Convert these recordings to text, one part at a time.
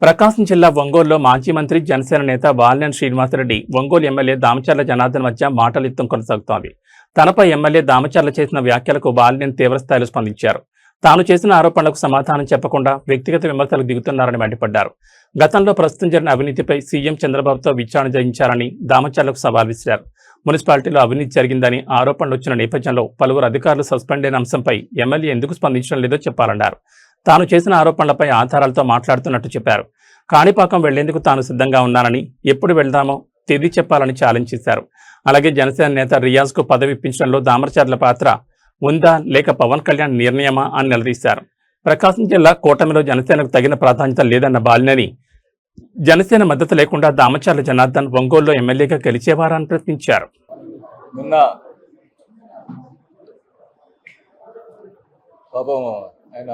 ప్రకాశం జిల్లా ఒంగోలులో మాజీ మంత్రి జనసేన నేత బాలినేని శ్రీనివాసరెడ్డి ఒంగోలు ఎమ్మెల్యే దామచర్ల జనార్దన్ మధ్య మాటలిత్తం కొనసాగుతోంది. తనపై ఎమ్మెల్యే దామచర్ల చేసిన వ్యాఖ్యలకు బాలినేని తీవ్రస్థాయిలో స్పందించారు. తాను చేసిన ఆరోపణలకు సమాధానం చెప్పకుండా వ్యక్తిగత విమర్శలకు దిగుతున్నారని మండిపడ్డారు. గతంలో ప్రస్తుతం జరిగిన అవినీతిపై సీఎం చంద్రబాబుతో విచారణ చేయించారని దామచర్లకు సవాల్ విసిరారు. మున్సిపాలిటీలో అవినీతి జరిగిందని ఆరోపణలు వచ్చిన నేపథ్యంలో పలువురు అధికారులు సస్పెండ్ అయిన అంశంపై ఎమ్మెల్యే ఎందుకు స్పందించడం లేదో చెప్పాలన్నారు. తాను చేసిన ఆరోపణలపై ఆధారాలతో మాట్లాడుతున్నట్టు చెప్పారు. కాణిపాకం వెళ్లేందుకు తాను సిద్ధంగా ఉన్నానని, ఎప్పుడు వెళ్దామో తేదీ చెప్పాలని ఛాలెంజ్ చేశారు. అలాగే జనసేన నేత రియాజ్కు పదవి ఇప్పించడంలో దామచర్ల పాత్ర ఉందా లేక పవన్ కళ్యాణ్ నిర్ణయమా అని నిలదీశారు. ప్రకాశం జిల్లా కూటమిలో జనసేనకు తగిన ప్రాధాన్యత లేదన్న బాలినేని జనసేన మద్దతు లేకుండా దామచర్ల జనార్దన్ ఒంగోలులో ఎమ్మెల్యేగా గెలిచేవారని ప్రశ్నించారు. నిన్న పాపం ఆయన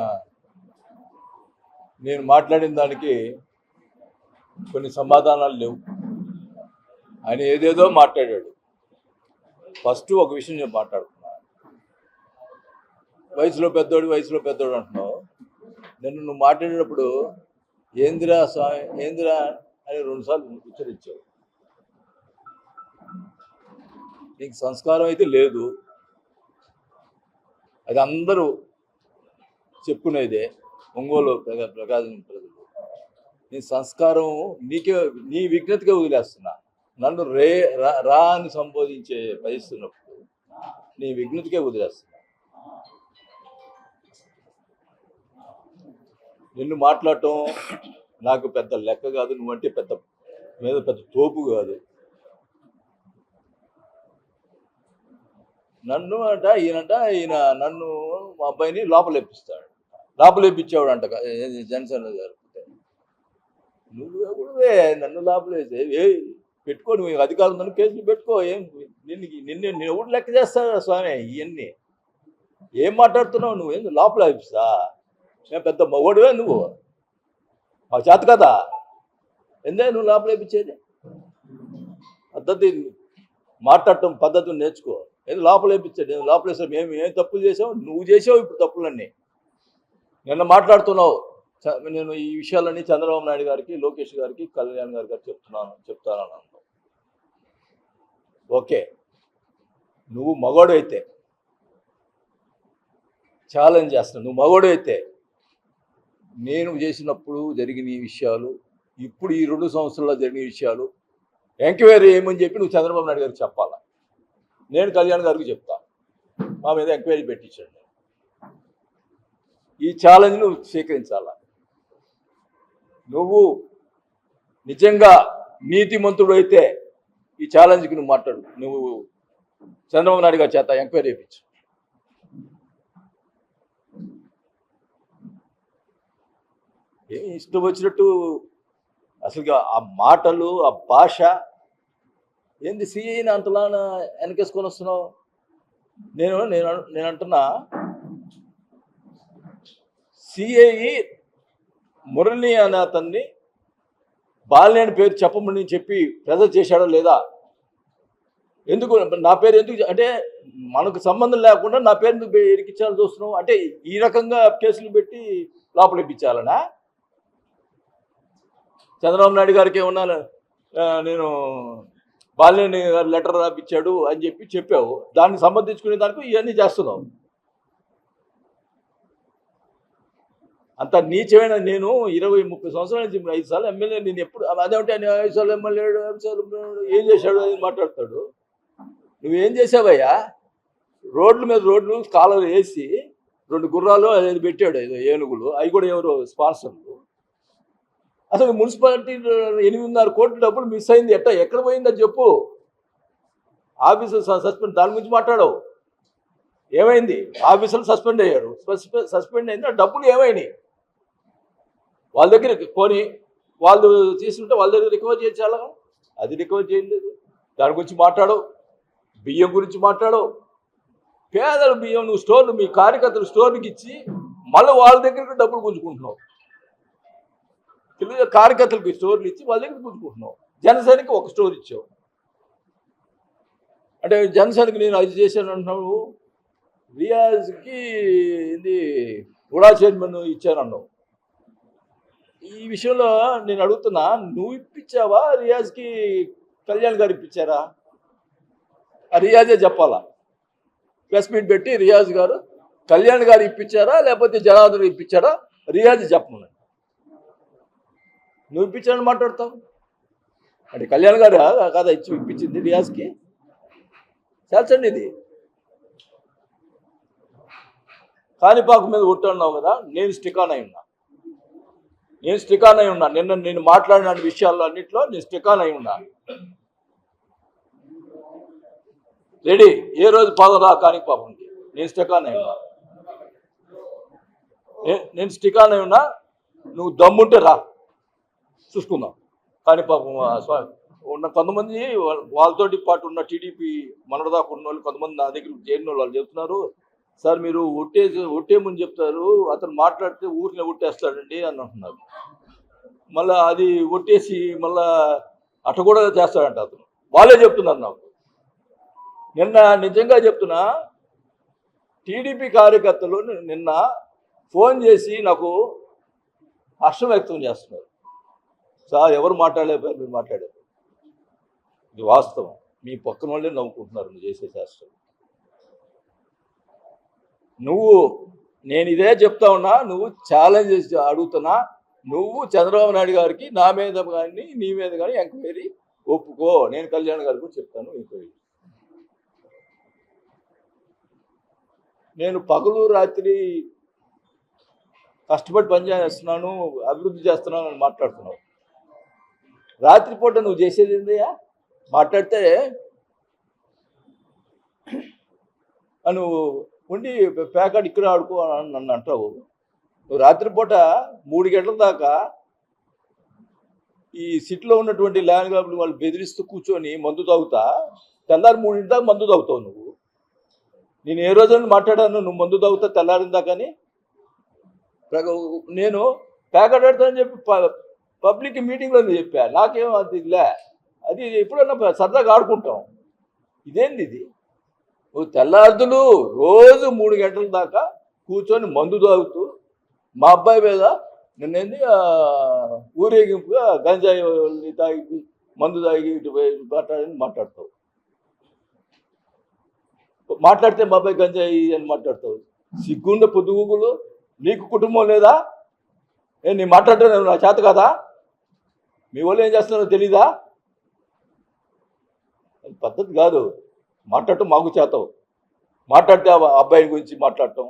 నేను మాట్లాడిన దానికి కొన్ని సమాధానాలు లేవు. ఆయన ఏదేదో మాట్లాడాడు. ఫస్ట్ ఒక విషయం నేను మాట్లాడుతున్నా, వయసులో పెద్దోడు అంటున్నావు. నిన్ను నువ్వు మాట్లాడేటప్పుడు ఏందిరా స్వామి ఏందిరా అని 2 సార్లు ఉచ్చరించావు. నీకు సంస్కారం అయితే లేదు, అది అందరూ చెప్పుకునేదే. ఒంగోలు ప్రకాశం ప్రజలు నీ సంస్కారం నీ విజ్ఞతగా వదిలేస్తున్నా. నన్ను రా అని సంబోధించే పరిస్థితున్నప్పుడు నీ విజ్ఞతకే వదిలేస్తున్నా. నిన్ను మాట్లాడటం నాకు పెద్ద లెక్క కాదు. నువ్వంటే పెద్ద తోపు కాదు. ఈయన నన్ను మా అబ్బాయిని లోపలేపించాడు అంట జనసేన జరిగితే. నువ్వే నన్ను లోపలేసే పెట్టుకో, నువ్వు అధికారులు నన్ను కేసులు పెట్టుకో. నిన్ను ఎవరు లెక్క చేస్తాడా స్వామి? ఇవన్నీ ఏం మాట్లాడుతున్నావు నువ్వు? ఏంది లోపలేపిస్తా? నేను పెద్ద మగోడువే నువ్వు? మా చేత కదా ఎందే నువ్వు లోపలేపించేది? పద్ధతి మాట్లాడటం పద్ధతిని నేర్చుకో. ఏదో లోపలేపించాడు, నేను లోపలేసావు. మేము ఏం తప్పులు చేసావు? నువ్వు చేసావు ఇప్పుడు తప్పులన్నీ. నిన్న మాట్లాడుతున్నావు. నేను ఈ విషయాలన్నీ చంద్రబాబు నాయుడు గారికి, లోకేష్ గారికి, కళ్యాణ్ గారికి చెప్తానని అన్నావు. ఓకే, నువ్వు మగోడు అయితే ఛాలెంజ్ చేస్తున్నావు. నువ్వు మగోడు అయితే నేను చేసినప్పుడు జరిగిన ఈ విషయాలు, ఇప్పుడు ఈ 2 సంవత్సరాల్లో జరిగిన విషయాలు ఎంక్వైరీ ఏమని చెప్పి నువ్వు చంద్రబాబు నాయుడు గారికి చెప్పాలా. నేను కళ్యాణ్ గారికి చెప్తా, మా మీద ఎంక్వైరీ పెట్టించండి. ఈ ఛాలెంజ్ నువ్వు స్వీకరించాలా. నువ్వు నిజంగా నీతిమంతుడు అయితే ఈ ఛాలెంజ్కి నువ్వు మాట్లాడు. నువ్వు చంద్రబాబు నాయుడు గారి చేత ఎంక్వైరీ చేయించు. ఏం ఇష్టం వచ్చినట్టు అసలుగా ఆ మాటలు, ఆ భాష ఏంది? సిఐని అంతలా వెనకేసుకొని వస్తున్నావు. నేను అంటున్నా, సిఐ మురళి అనే అతన్ని బాలినేని పేరు చెప్పమని చెప్పి ప్రెజర్ చేశాడో లేదా? ఎందుకు నా పేరు ఎందుకు అంటే మనకు సంబంధం లేకుండా నా పేరు ఎందుకు ఎరికించాలని చూస్తున్నావు? అంటే ఈ రకంగా కేసులు పెట్టి లోపలిప్పించాలనా? చంద్రబాబు నాయుడు గారికి ఏమన్నా నేను బాలినేని గారు లెటర్ రాపిచ్చాడు అని చెప్పావు. దాన్ని సమర్థించుకునే దానికి ఇవన్నీ చేస్తున్నావు. అంత నీచమైన నేను 20-30 సంవత్సరాల నుంచి 5 సార్లు ఎమ్మెల్యే. నేను ఎప్పుడు అదేంటే 5 సార్లు ఎమ్మెల్యే ఏం చేశాడు అని మాట్లాడతాడు. నువ్వేం చేసావయ్యా? రోడ్ల మీద రోడ్లు కాలువలు వేసి 2 గుర్రాలు అది పెట్టాడు, ఏదో ఏనుగులు. అవి కూడా ఎవరో స్పాన్సర్లు. అసలు మున్సిపాలిటీ 8.5 కోట్ల డబ్బులు మిస్ అయింది. ఎక్కడ పోయిందని చెప్పు. ఆఫీసర్ సస్పెండ్, దాని గురించి మాట్లాడవు. ఏమైంది? ఆఫీసర్లు సస్పెండ్ అయ్యారు. సస్పెండ్ అయింది, ఆ డబ్బులు ఏమైనాయి? వాళ్ళ దగ్గర కొని వాళ్ళు తీసుకుంటే వాళ్ళ దగ్గర రికవర్ చేయించాలా? అది రికవర్ చేయలేదు. దాని గురించి మాట్లాడవు. బియ్యం గురించి మాట్లాడవు. పేదల బియ్యం నువ్వు మీ కార్యకర్తలు స్టోర్కి ఇచ్చి మళ్ళీ వాళ్ళ దగ్గరికి డబ్బులు గుంజుకుంటున్నావు. తెలుగు కార్యకర్తలకు స్టోర్లు ఇచ్చి వాళ్ళ దగ్గర గుంజుకుంటున్నావు. జనసేనకి ఒక స్టోర్ ఇచ్చావు. అంటే జనసేనకి నేను అది చేశాను అంటున్నావు. రియాజ్కి ఇది కూడా చైర్మన్ ఇచ్చానన్నావు. ఈ విషయంలో నేను అడుగుతున్నా, నువ్వు ఇప్పించావా రియాజ్కి కళ్యాణ్ గారు ఇప్పించారా? ఆ రియాజే చెప్పాలా. ప్రెస్ మీట్ పెట్టి రియాజ్ గారు కళ్యాణ్ గారు ఇప్పించారా లేకపోతే జనార్దన్ ఇప్పించారా రియాజ్ చెప్పమని. నువ్వు ఇప్పించారని మాట్లాడతావు అంటే కళ్యాణ్ గారు కాదా ఇప్పించింది రియాజ్కి? చేర్చండి ఇది. కాణిపాకు మీద కొట్టున్నావు కదా, నేను స్టికాన్ అయి ఉన్నా. నిన్న నేను మాట్లాడిన విషయాల్లో అన్నింటిలో నేను స్టికాన్ అయి ఉన్నా. రెడీ, ఏ రోజు పదరా కాణిపాకంకి. నేను స్టికాన్ అయి ఉన్నా. నువ్వు దమ్ముంటే రా, చూసుకుందాం. కాణిపాకం ఉన్న కొంతమంది వాళ్ళతోటి పాటు ఉన్న టీడీపీ మనదాకా ఉన్న వాళ్ళు కొంతమంది నా దగ్గర చేరిన వాళ్ళు చెప్తున్నారు, సార్ మీరు ఒట్టేమని చెప్తారు, అతను మాట్లాడితే ఊరిని ఒట్టేస్తాడండి అని అంటున్నారు. మళ్ళీ అది ఒట్టేసి మళ్ళా అట కూడా చేస్తాడంట అతను. వాళ్ళే చెప్తున్నారు నాకు. నిన్న నిజంగా చెప్తున్నా, టీడీపీ కార్యకర్తలు నిన్న ఫోన్ చేసి నాకు హర్షం వ్యక్తం చేస్తున్నారు. సార్ ఎవరు మాట్లాడలేకపోయారు, మీరు మాట్లాడారు. ఇది వాస్తవం. మీ పక్కన వాళ్ళే నవ్వుకుంటున్నారు నువ్వు చేసే శాస్త్రం. నేను ఇదే చెప్తా ఉన్నా, నువ్వు ఛాలెంజ్ చేసి అడుగుతున్నా. నువ్వు చంద్రబాబు నాయుడు గారికి నా మీద కానీ నీ మీద కానీ ఎంక్వైరీ ఒప్పుకో. నేను కళ్యాణ్ గారికి కూడా చెప్తాను ఎంక్వైరీ. నేను పగలు రాత్రి కష్టపడి పనిచేస్తున్నాను, అభివృద్ధి చేస్తున్నాను అని మాట్లాడుతున్నావు. రాత్రిపూట నువ్వు చేసేది ఏందయ్యా? మాట్లాడితే నువ్వు ఉండి ప్యాకెట్ ఇక్కడ ఆడుకో అని నన్ను అంటావు. నువ్వు రాత్రిపూట 3 గంటల దాకా ఈ సిటీలో ఉన్నటువంటి ల్యాండ్ గ్రాబ్లు వాళ్ళు బెదిరిస్తూ కూర్చొని మందు తాగుతా, తెల్లారి 3 దాకా మందు తాగుతావు నువ్వు. నేను ఏ రోజైనా మాట్లాడాను నువ్వు మందు తాగుతా తెల్లారిందా? కానీ నేను ప్యాకెట్ ఆడతానని చెప్పి పబ్లిక్ మీటింగ్లో చెప్పా. నాకేం అది లే, అది ఎప్పుడన్నా సరదాగా ఆడుకుంటాం. ఇదేంది ఇది? నువ్వు తెల్లార్దులు రోజు 3 గంటల దాకా కూర్చొని మందు తాగుతూ మా అబ్బాయి మీద నిన్నేంది ఊరేగింపుగా గంజాయి తాగి మందు తాగి ఇటు మాట్లాడతావు. మాట్లాడితే మా అబ్బాయి గంజాయి అని మాట్లాడతావు. సిగ్గుండ పొద్దుగులు నీకు కుటుంబం లేదా? నేను మాట్లాడటం నా చేత కదా? మీ వాళ్ళు ఏం చేస్తున్నారో తెలీదా? అది పద్ధతి కాదు. మాట్లాడటం మాకు చేతవు. మాట్లాడితే అబ్బాయి గురించి మాట్లాడటం.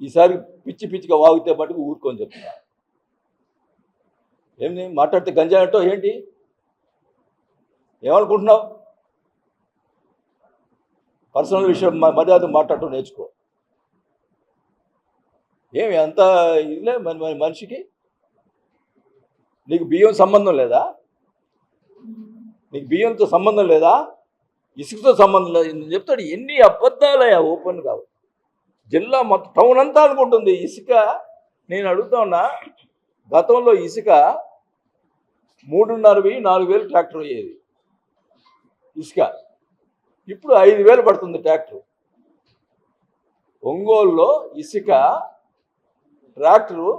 ఈసారి పిచ్చిగా వాగితే మటుకు ఊరుకొని చెప్తున్నా. ఏమి మాట్లాడితే గంజాయి అంటావు ఏంటి? ఏమనుకుంటున్నావు? పర్సనల్ విషయం మర్యాద మాట్లాడటం నేర్చుకో. ఏమి అంత ఇదిలే మనిషికి? నీకు బియ్యం సంబంధం లేదా? నీకు బియ్యంతో సంబంధం లేదా? ఇసుకతో సంబంధం లేదు చెప్తాడు. ఎన్ని అబద్ధాలయ్యా ఓపెన్ కావు. జిల్లా మొత్తం టౌన్ అంతా అనుకుంటుంది ఇసుక. నేను అడుగుతా ఉన్నా, గతంలో ఇసుక 3,500-4,000 ట్రాక్టర్ అయ్యేది ఇసుక. ఇప్పుడు 5,000 పడుతుంది ట్రాక్టర్. ఒంగోలులో ఇసుక ట్రాక్టరు